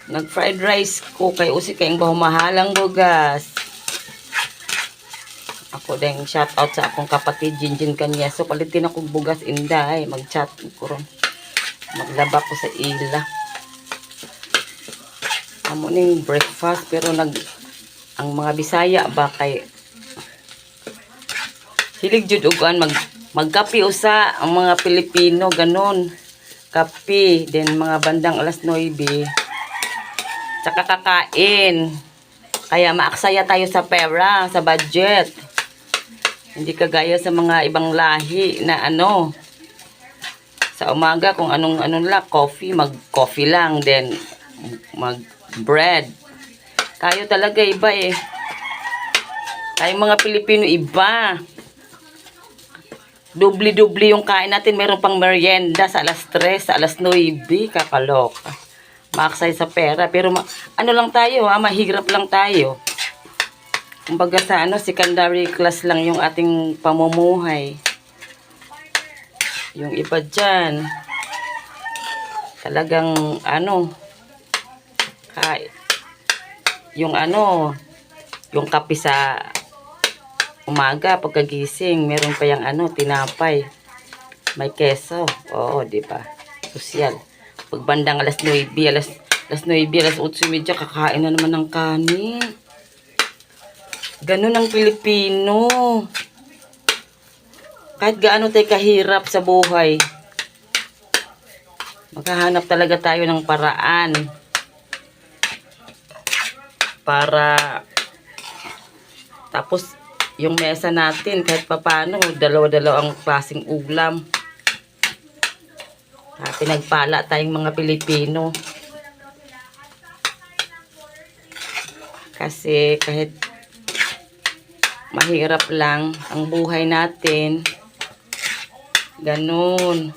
Nag-fried rice ko kay usi kay bahumahalang bugas. Ako ding shout out sa akong kapatid Jinjin kanya. So palitin akong bugas inday. Mag-chat ko ron. Maglaba ko sa ila. Amo ning breakfast pero ang mga Bisaya ba kay hilig jud ugan magkape usa ang mga Pilipino ganon. Kape then mga bandang alas 9 tsaka kakain. Kaya maaksaya tayo sa pera, sa budget. Hindi kagaya sa mga ibang lahi na sa umaga kung anong lang, mag-coffee lang, then mag-bread. Tayo talaga iba eh. Tayo mga Pilipino iba. Dubli-dubli yung kain natin. Meron pang merienda sa alas 3, sa alas 9. Kakaloka. Maaksay sa pera. Pero lang tayo mahirap lang tayo. Kumbaga sa secondary class lang yung ating pamumuhay. Yung iba dyan, talagang yung kape sa umaga pagkagising, meron pa yung tinapay. May keso. Oo, di ba? Sosyal. Pag bandang alas 9, alas 8:30, kakain na naman ng kanin. Ganun ang Pilipino. Kahit gaano tayo kahirap sa buhay, maghahanap talaga tayo ng paraan para tapos yung mesa natin kahit papano dalawa-dalawa ang klaseng ulam. Pinagpala tayong mga Pilipino. Kasi kahit mahirap lang ang buhay natin, ganun.